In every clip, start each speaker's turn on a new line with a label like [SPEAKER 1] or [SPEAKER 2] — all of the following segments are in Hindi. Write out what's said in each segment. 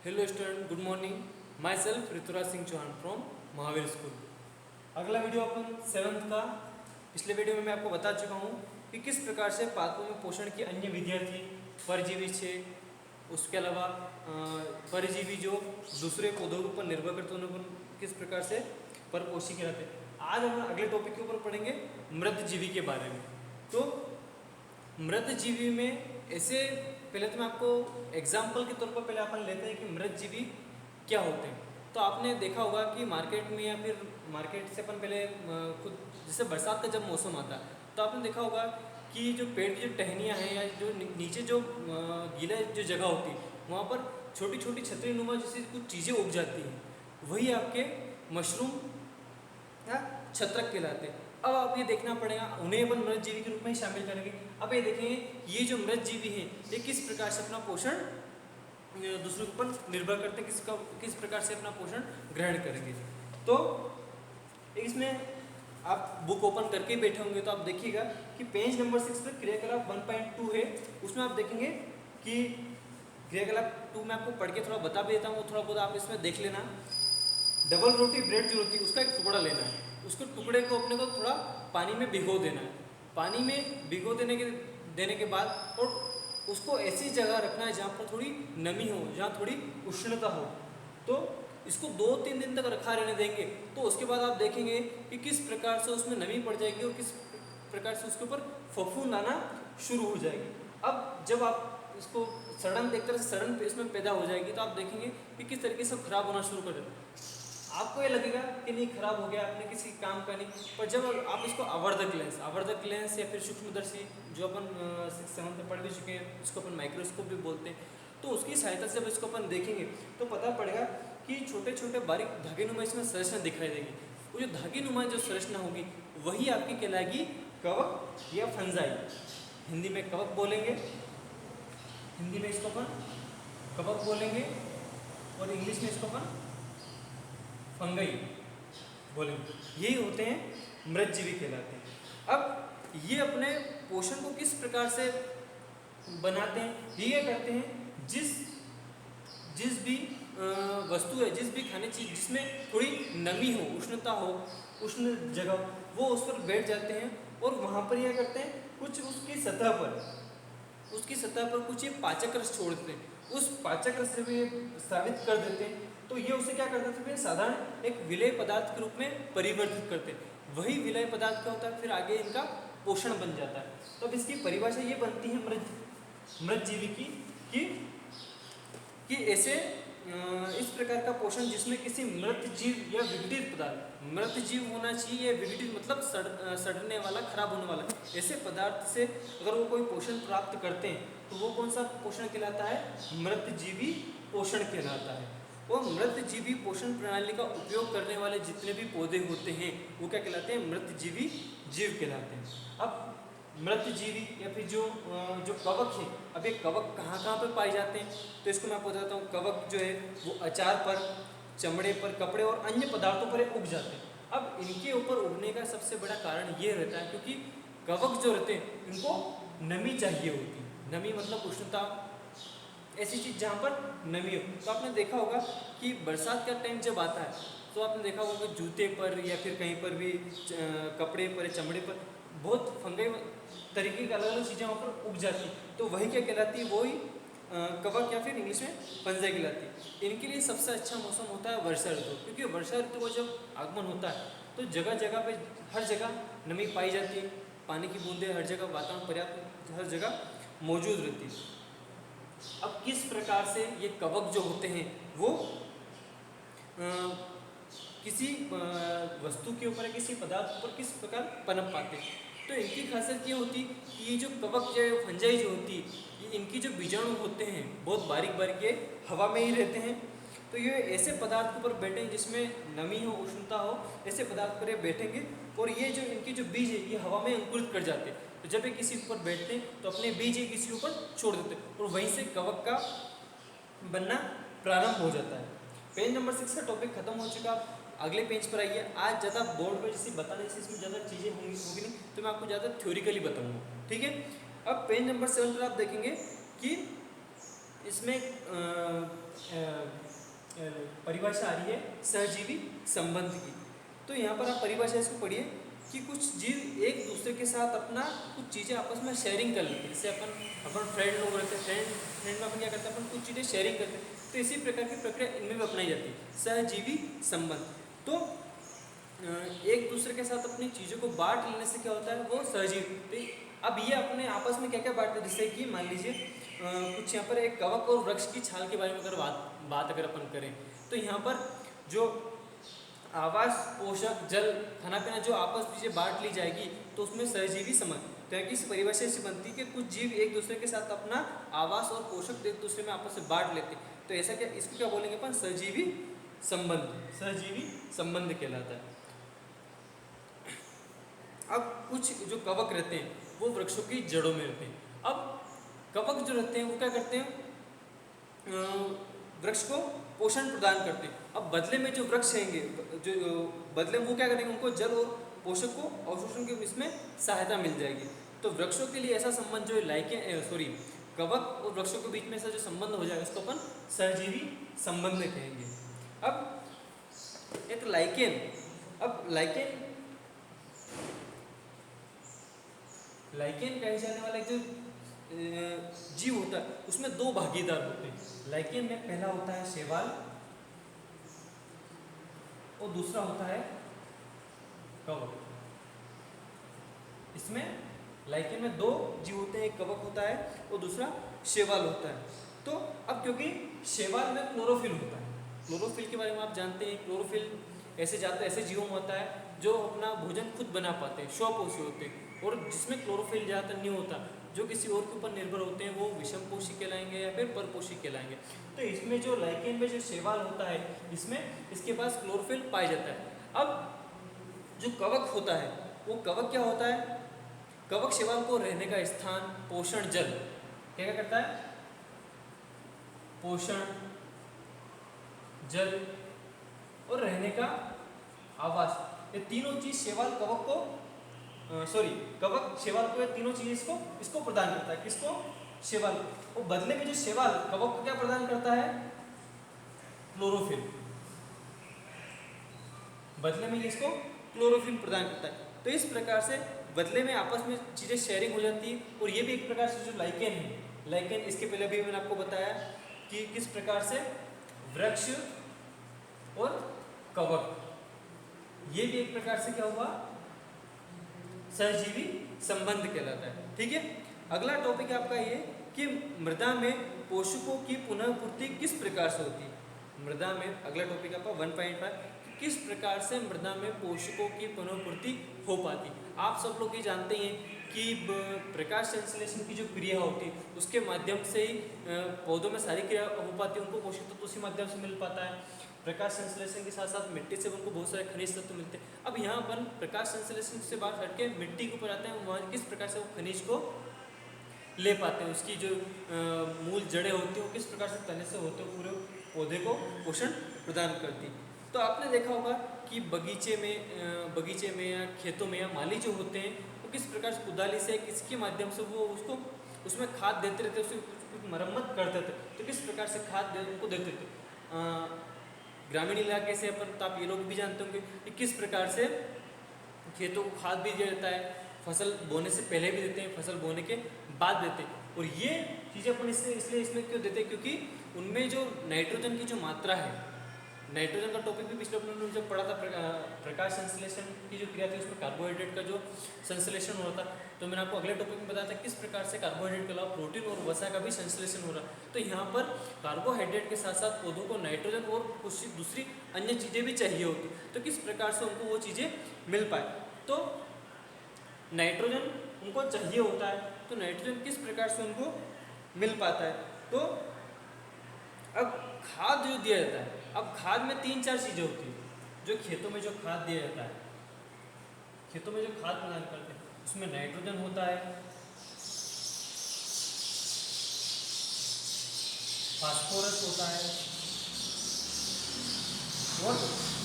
[SPEAKER 1] Hello student, good morning. Myself Rituraj Singh Chauhan from Mahavir school. अगला वीडियो अपन 7th का। पिछले वीडियो में मैं आपको बता चुका हूँ कि किस प्रकार से पादपों में पोषण की अन्य विधियाँ थी। परजीवी थे, उसके अलावा परजीवी जो दूसरे पौधों के ऊपर निर्भर करते हैं उन्हें किस प्रकार से परपोषी कहलाते हैं। आज हम अगले टॉपिक के ऊपर पढ़ेंगे मृतजीवी के बारे में। तो मृतजीवी में ऐसे पहले तो मैं आपको एग्जाम्पल के तौर पर पहले अपन लेते हैं कि मृतजीवी क्या होते हैं। तो आपने देखा होगा कि मार्केट में या फिर मार्केट से अपन पहले खुद जैसे बरसात का जब मौसम आता है तो आपने देखा होगा कि जो पेड़ की जो टहनियाँ हैं या जो नीचे जो गीला जो जगह होती है वहाँ पर छोटी छोटी छतरी नुमा जैसी कुछ चीज़ें उग जाती हैं, वही आपके मशरूम या छत्रक कहलाते हैं। अब आप ये देखना पड़ेगा, उन्हें अपन मृतजीवी के रूप में ही शामिल करेंगे। अब ये देखेंगे ये जो मृतजीवी हैं ये किस प्रकार से अपना पोषण दूसरों के ऊपर निर्भर करते हैं, किस प्रकार से अपना पोषण ग्रहण करेंगे। तो इसमें आप बुक ओपन करके बैठे होंगे तो आप देखिएगा कि पेज नंबर 6 पर क्रियाकलाप 1.2 है। उसमें आप देखेंगे कि क्रियाकलाप 2 में आपको पढ़ के थोड़ा बता भी देता हूँ, थोड़ा बहुत आप इसमें देख लेना। डबल रोटी ब्रेड जो होती है उसका एक टुकड़ा लेना है, उसको टुकड़े को अपने को थोड़ा पानी में भिगो देना है। पानी में भिगो देने के बाद और उसको ऐसी जगह रखना है जहाँ पर थोड़ी नमी हो, जहाँ थोड़ी उष्णता हो। तो इसको 2-3 दिन तक रखा रहने देंगे। तो उसके बाद आप देखेंगे कि किस प्रकार से उसमें नमी पड़ जाएगी और किस प्रकार से उसके ऊपर फफूंद आना शुरू हो जाएगी। अब जब आप इसको सड़न एक तरह से सड़न इसमें पैदा हो जाएगी तो आप देखेंगे कि किस तरीके से खराब होना शुरू कर देगा। आपको ये लगेगा कि नहीं खराब हो गया, आपने किसी काम का नहीं, पर जब आप इसको आवर्धक लेंस या फिर सूक्ष्मदर्शी जो अपन 6-7 में पढ़ भी चुके हैं, इसको अपन माइक्रोस्कोप भी बोलते हैं, तो उसकी सहायता से जब इसको अपन देखेंगे तो पता पड़ेगा कि छोटे छोटे बारीक धागेनुमा इसमें संरचना दिखाई देगी। वो जो धागेनुमा जो संरचना होगी वही आपकी कहलाएगी कवक या फंजाई। हिंदी में कवक बोलेंगे, हिंदी में इसको अपन कवक बोलेंगे और इंग्लिश में इसको अपन फंगई बोलेंगे। यही होते हैं मृतजीवी कहलाते हैं। अब ये अपने पोषण को किस प्रकार से बनाते हैं, ये करते हैं जिस भी वस्तु है, जिस भी खाने चीज जिसमें थोड़ी नमी हो, उष्णता हो, उष्ण जगह, वो उस पर बैठ जाते हैं और वहाँ पर यह करते हैं कुछ उसकी सतह पर कुछ ये पाचक रस छोड़ देते हैं। उस पाचक रस से भी स्रावित कर देते हैं। तो ये उसे क्या करते हैं, फिर साधारण एक विलेय पदार्थ के रूप में परिवर्तित करते हैं। वही विलेय पदार्थ क्या होता है, फिर आगे इनका पोषण बन जाता है। तो अब इसकी परिभाषा ये बनती है मृतजीवी कि ऐसे इस प्रकार का पोषण जिसमें किसी मृत जीव या विघटित पदार्थ, मृत जीव होना चाहिए, विघटित मतलब सड़ने वाला, खराब होने वाला, ऐसे पदार्थ से अगर वो कोई पोषण प्राप्त करते हैं तो वो कौन सा पोषण कहलाता है, मृतजीवी पोषण कहलाता है। और मृतजीवी पोषण प्रणाली का उपयोग करने वाले जितने भी पौधे होते हैं वो क्या कहलाते हैं, मृतजीवी जीव कहलाते हैं। अब मृतजीवी या फिर जो कवक है, अब ये कवक कहाँ पर पाए जाते हैं, तो इसको मैं आपको बताता हूँ। कवक जो है वो अचार पर, चमड़े पर, कपड़े और अन्य पदार्थों पर उग जाते हैं। अब इनके ऊपर उगने का सबसे बड़ा कारण ये रहता है क्योंकि कवक जो रहते हैं इनको नमी चाहिए होती है। नमी मतलब उष्णता, ऐसी चीज़ जहाँ पर नमी हो। तो आपने देखा होगा कि बरसात का टाइम जब आता है तो आपने देखा होगा कि जूते पर या फिर कहीं पर भी कपड़े पर, चमड़े पर बहुत फंगई तरीके की अलग अलग चीज़ें वहाँ पर उग जाती, तो वही क्या कहलाती है, वही कवक या फिर इंग्लिश में फंजाई कहलाती है। इनके लिए सबसे अच्छा मौसम होता है वर्षा ऋतु, क्योंकि वर्षा ऋतु का जब आगमन होता है तो जगह जगह पे हर जगह नमी पाई जाती है, पानी की बूंदें हर जगह, वातावरण पर्याप्त हर जगह मौजूद रहती है। अब किस प्रकार से ये कवक जो होते हैं वो किसी वस्तु के ऊपर, किसी पदार्थ पर किस प्रकार पनप पाते हैं, तो इनकी खासियत ये होती कि ये जो कवक जो फंजाई जो होती ये इनकी जो बीजाणु होते हैं बहुत बारीक बारीक, ये हवा में ही रहते हैं। तो ये ऐसे पदार्थ के ऊपर बैठेंगे जिसमें नमी हो, उष्णता हो, ऐसे पदार्थ पर ये बैठेंगे और ये जो इनके जो बीज है ये हवा में अंकुरित कर जाते हैं। तो जब ये किसी ऊपर बैठते हैं तो अपने बीज ये किसी ऊपर छोड़ देते हैं और वहीं से कवक का बनना प्रारंभ हो जाता है। पेज नंबर 6 का टॉपिक खत्म हो चुका। अगले पेज पर आइए। आज ज़्यादा बोर्ड पर जैसे बताने से इसमें ज़्यादा चीज़ें होंगी नहीं, तो मैं आपको ज़्यादा थ्योरिकली बताऊंगा, ठीक है। अब पेज नंबर 7 पर आप देखेंगे कि इसमें परिभाषा आ रही है सहजीवी संबंध की। तो यहाँ पर आप परिभाषा इसको पढ़िए कि कुछ जीव एक दूसरे के साथ अपना कुछ चीज़ें आपस में शेयरिंग कर लेते हैं। जैसे अपन फ्रेंड लोग रहते हैं, फ्रेंड में अपन क्या करते हैं, अपन कुछ चीज़ें शेयरिंग करते हैं। तो इसी प्रकार की प्रक्रिया इनमें भी अपनाई जाती है, सहजीवी संबंध। तो एक दूसरे के साथ अपनी चीज़ों को बांट लेने से क्या होता है, वो सहजीवी। तो अब ये अपने आपस में क्या क्या बांटते हैं, जैसे कि मान लीजिए कुछ यहाँ पर एक कवक और वृक्ष की छाल के बारे में अगर बात अगर अपन करें, तो यहाँ पर जो आवास, पोषक, जल, खाना पीना जो आपस में चीज़ें बांट ली जाएगी, तो उसमें सहजीवी संबंध। तो यहाँ की परिभाषा ऐसी बनती है कि कुछ जीव एक दूसरे के साथ अपना आवास और पोषक एक दूसरे में आपस में बांट लेते हैं। तो ऐसा क्या, इसको क्या बोलेंगे अपन, सहजीवी संबंध, सहजीवी संबंध कहलाता है। अब कुछ जो कवक रहते हैं वो वृक्षों की जड़ों में रहते हैं। अब कवक जो रहते हैं वो क्या करते हैं, वृक्ष को पोषण प्रदान करते हैं। अब बदले में जो वृक्ष रहेंगे, जो बदले में वो क्या करेंगे, उनको जल और पोषक को अवशोषण के इसमें सहायता मिल जाएगी। तो वृक्षों के लिए ऐसा संबंध जो कवक और वृक्षों के बीच में ऐसा जो संबंध हो जाएगा, इसको अपन सहजीवी संबंध कहेंगे। अब एक लाइकेन, अब लाइकेन कहे जाने वाला एक जो जीव होता है उसमें दो भागीदार होते हैं। लाइकेन में पहला होता है शैवाल और दूसरा होता है कवक। इसमें लाइकेन में दो जीव होते हैं, एक कवक होता है और दूसरा शैवाल होता है। तो अब क्योंकि शैवाल में क्लोरोफिल होता है, क्लोरोफिल के बारे में आप जानते हैं, क्लोरोफिल ऐसे जीवों में होता है जो अपना भोजन खुद बना पाते हैं, स्वपोषी होते हैं। और जिसमें क्लोरोफिल ज़्यादातर नहीं होता, जो किसी और के ऊपर निर्भर होते हैं, वो विषमपोषी कहलाएंगे या फिर परपोषी कहलाएंगे। तो इसमें जो लाइकेन में जो शैवाल होता है, इसमें इसके पास क्लोरोफिल पाया जाता है। अब जो कवक होता है, वो कवक क्या होता है, कवक शैवाल को रहने का स्थान, पोषण, जल क्या क्या करता है, पोषण, जल और रहने का आवास, ये तीनों चीज शैवाल कवक को कवक शैवाल को, ये तीनों चीज इसको प्रदान करता है। किसको, शैवाल को। और बदले में जो शैवाल कवक को क्या प्रदान करता है, क्लोरोफिल। बदले में इसको क्लोरोफिल प्रदान करता है। तो इस प्रकार से बदले में आपस में चीजें शेयरिंग हो जाती है। और ये भी एक प्रकार से जो लाइकेन है, लाइकेन इसके पहले भी मैंने आपको बताया कि किस प्रकार से वृक्ष और कवक, ये भी एक प्रकार से क्या हुआ, सहजीवी संबंध कहलाता है। ठीक है, अगला टॉपिक आपका ये कि मृदा में पोषकों की पुनःपूर्ति किस प्रकार से होती है। मृदा में अगला टॉपिक आपका 1.5, किस प्रकार से मृदा में पोषकों की पुनःपूर्ति हो पाती। आप सब लोग ये जानते हैं कि प्रकाश संश्लेषण की जो क्रिया होती है उसके माध्यम से ही पौधों में सारी क्रिया हो पाती है, उनको पोषक तत्व उसी माध्यम से मिल पाता है। प्रकाश संश्लेषण के साथ साथ मिट्टी से उनको बहुत सारे खनिज तत्व मिलते हैं। अब यहाँ पर प्रकाश संश्लेषण से बाहर हटके मिट्टी के ऊपर आते हैं, वहाँ किस प्रकार से वो खनिज को ले पाते हैं, उसकी जो मूल जड़ें होती हैं वो किस प्रकार से तने से होते हुए पूरे पौधे को पोषण प्रदान करती। तो आपने देखा होगा कि बगीचे में या खेतों में या माली जो होते हैं वो किस प्रकार से कुदाली से किसके माध्यम से वो उसको उसमें खाद देते रहते, उसकी मरम्मत करते थे। तो किस प्रकार से खाद उनको देते थे। ग्रामीण इलाके से अपन, तो आप ये लोग भी जानते होंगे कि किस प्रकार से खेतों को खाद भी दिया जाता है, फसल बोने से पहले भी देते हैं, फसल बोने के बाद देते हैं। और ये चीज़ें अपन इसलिए इसमें क्यों देते हैं, क्योंकि उनमें जो नाइट्रोजन की जो मात्रा है, नाइट्रोजन का टॉपिक भी पिछले अपने जब पढ़ा था, प्रकाश संश्लेषण की जो क्रिया थी उसमें कार्बोहाइड्रेट का जो संश्लेषण हो रहा था। तो मैंने आपको अगले टॉपिक में बताया था किस प्रकार से कार्बोहाइड्रेट के अलावा प्रोटीन और वसा का भी संश्लेषण हो रहा है। तो यहाँ पर कार्बोहाइड्रेट के साथ साथ पौधों को नाइट्रोजन और कुछ दूसरी अन्य चीज़ें भी चाहिए होती, तो किस प्रकार से उनको वो चीज़ें मिल पाए। तो नाइट्रोजन उनको चाहिए होता है, तो नाइट्रोजन किस प्रकार से उनको मिल पाता है। तो अब खाद जो दिया जाता है, अब खाद में 3-4 चीज़ें होती हैं। जो खेतों में जो खाद दिया जाता है, खेतों में जो खाद प्रदान करते हैं उसमें नाइट्रोजन होता है, फास्फोरस होता है, और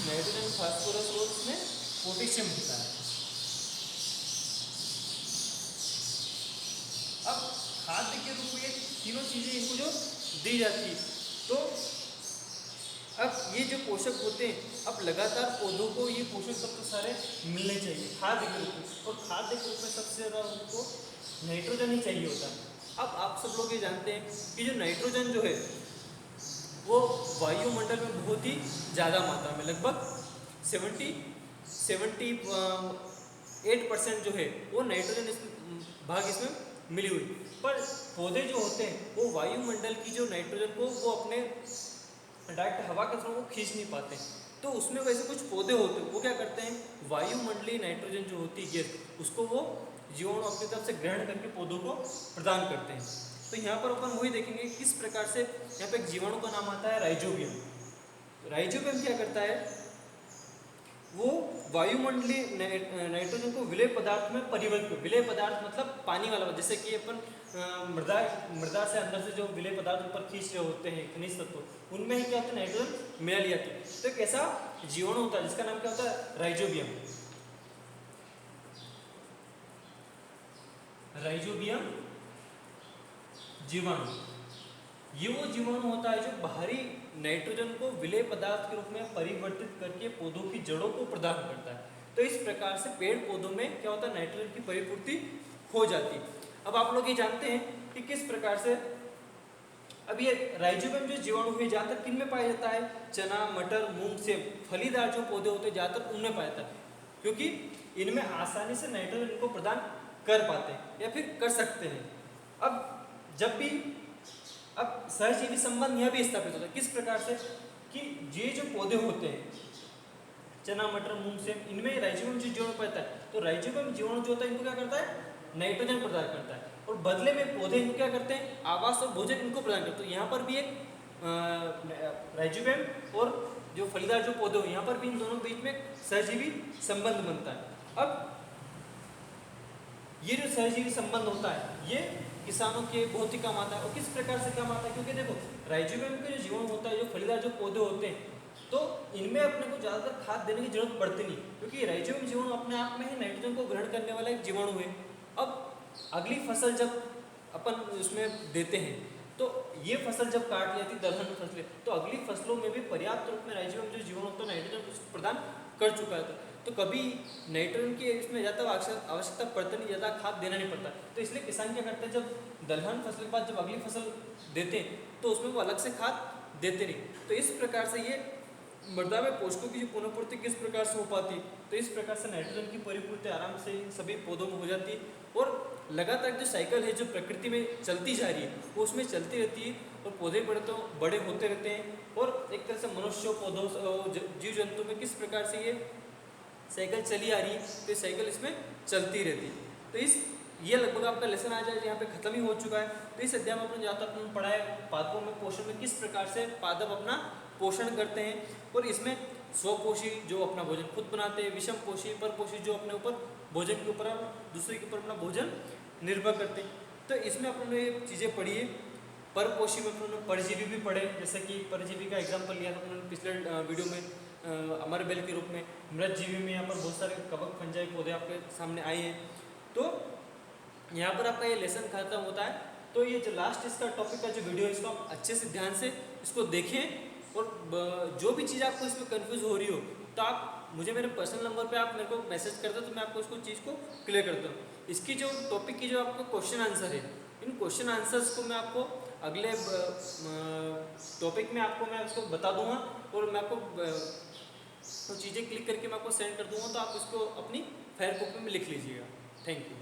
[SPEAKER 1] नाइट्रोजन, फास्फोरस और उसमें पोटेशियम होता है। अब खाद्य के रूप में तीनों चीज़ें इनको जो दी जाती है, तो अब ये जो पोषक होते हैं, अब लगातार पौधों को ये पोषक तत्व सारे मिलने चाहिए खाद्य के रूप में, और खाद्य के रूप में सबसे ज़्यादा उनको नाइट्रोजन ही चाहिए होता है। अब आप सब लोग ये जानते हैं कि जो नाइट्रोजन जो है वो वायुमंडल में बहुत ही ज़्यादा मात्रा में, लगभग 78% जो है वो नाइट्रोजन भाग इसमें मिली हुई। पर पौधे जो होते हैं वो वायुमंडल की जो नाइट्रोजन को वो अपने डायरेक्ट हवा के थ्रू वो खींच नहीं पाते। तो उसमें वैसे कुछ पौधे होते हैं वो क्या करते हैं, वायुमंडलीय नाइट्रोजन जो होती है गैस, उसको वो जीवाणु अपनी तरफ से ग्रहण करके पौधों को प्रदान करते हैं। तो यहाँ पर अपन वही देखेंगे किस प्रकार से यहाँ पे एक जीवाणु का नाम आता है राइजोबियम। राइजोबियम क्या करता है, वो वायुमंडलीय नाइट्रोजन को विलेय पदार्थ में परिवर्तित, विलेय पदार्थ मतलब पानी वाला, जैसे कि अपन मृदा से अंदर से जो विलेय पदार्थ ऊपर खींच रहे होते हैं खनिज तत्व, उनमें ही क्या होता है नाइट्रोजन मिला लिया जाती है। तो एक ऐसा जीवाणु होता है जिसका नाम क्या होता है, राइजोबियम। राइजोबियम जीवाणु, ये वो जीवाणु होता है जो बाहरी नाइट्रोजन को विलेय पदार्थ के रूप में परिवर्तित करके पौधों की जड़ों को प्रदान करता है। तो इस प्रकार से पेड़ पौधों में क्या होता है, नाइट्रोजन की परिपूर्ति हो जाती है। अब आप लोग ये जानते हैं कि किस प्रकार से, अब ये राइजोबियम जो जीवाणु है ज़्यादातर किन में पाया जाता है, चना, मटर, मूंग से फलीदार जो पौधे होते हैं ज़्यादातर उनमें पाया जाता है, क्योंकि इनमें आसानी से नाइट्रोजन को प्रदान कर पाते हैं या फिर कर सकते हैं। अब जब भी अब सहजीवी संबंध यह भी स्थापित होता है, किस प्रकार से कि ये जो पौधे होते हैं चना, मटर, मूंग से, इनमें राइजोबियम जो जीवाणु पाता है, तो राइजोबियम जीवाणु जो होता है इनको क्या करता है, नाइट्रोजन प्रदान करता है, और बदले में पौधे इनको क्या करते हैं, आवास और भोजन इनको प्रदान करते हैं। तो यहाँ पर भी एक राइजोबियम और जो फलीदार जो पौधे हो, यहाँ पर भी इन दोनों के बीच में सहजीवी संबंध बनता है। अब ये जो सहजीवी संबंध होता है ये किसानों के बहुत ही काम आता है। और किस प्रकार से काम आता है, क्योंकि देखो राइजोबियम के जो जीवाणु होता है, जो फलीदार जो पौधे होते हैं, तो इनमें अपने को ज़्यादातर खाद देने की जरूरत पड़ती नहीं, क्योंकि राइजोबियम जीवाणु अपने आप में ही नाइट्रोजन को ग्रहण करने वाला एक जीवाणु है। अब अगली फसल जब अपन उसमें देते हैं, तो ये फसल जब काट ली जाती है दलहन फसलें, तो अगली फसलों में भी पर्याप्त रूप में राइजोबियम जो जीवाणु होता है नाइट्रोजन प्रदान कर चुका है। तो कभी नाइट्रोजन की इसमें ज़्यादा आवश्यकता पड़ती नहीं, ज़्यादा खाद देना नहीं पड़ता। तो इसलिए किसान क्या करते हैं, जब दलहन फसल के बाद जब अगली फसल देते हैं तो उसमें वो अलग से खाद देते नहीं। तो इस प्रकार से ये मृदा में पोषकों की जो पुनःपूर्ति किस प्रकार से हो पाती है, तो इस प्रकार से नाइट्रोजन की परिपूर्ति आराम से इन सभी पौधों में हो जाती है। और लगातार जो साइकिल है जो प्रकृति में चलती जा रही है वो उसमें चलती रहती है, और पौधे बड़े होते रहते हैं। और एक तरह से मनुष्य, पौधों, जीव जंतु में किस प्रकार से ये साइकिल चली आ रही है, तो साइकिल इसमें चलती रहती है। तो ये लगभग आपका लेसन आ जाए यहाँ पे खत्म ही हो चुका है। तो इस अध्याय में अपन ज़्यादातर पढ़ा है पादपों में पोषण में किस प्रकार से पादप अपना पोषण करते हैं, और इसमें स्वपोषी जो अपना भोजन खुद बनाते हैं, विषम पोषी, परपोषी जो अपने ऊपर भोजन के ऊपर दूसरे के ऊपर अपना भोजन निर्भर करते हैं। तो इसमें अपन ने चीज़ें पढ़ी है। परपोषी में अपन परजीवी भी पढ़े, जैसे कि परजीवी का एग्जाम्पल लिया था उन्होंने पिछले वीडियो में अमर बेल के रूप में। मृतजीवी में यहाँ पर बहुत सारे कवक फंजाई पौधे आपके सामने आए हैं। तो यहाँ पर आपका ये लेसन खत्म होता है। तो ये जो लास्ट इसका टॉपिक का जो वीडियो है, इसको आप अच्छे से ध्यान से इसको देखें, और जो भी चीज़ आपको इसमें कंफ्यूज हो रही हो तो आप मुझे मेरे पर्सनल नंबर पे आप मेरे को मैसेज करते हो, तो मैं आपको इसको चीज़ को क्लियर करता हूँ। इसकी जो टॉपिक की जो आपको क्वेश्चन आंसर है, इन क्वेश्चन आंसर्स को मैं आपको अगले टॉपिक में आपको मैं उसको बता दूंगा, और मैं आपको तो चीज़ें क्लिक करके मैं आपको सेंड कर दूंगा, तो आप इसको अपनी फायर कॉपी में लिख लीजिएगा। Thank you.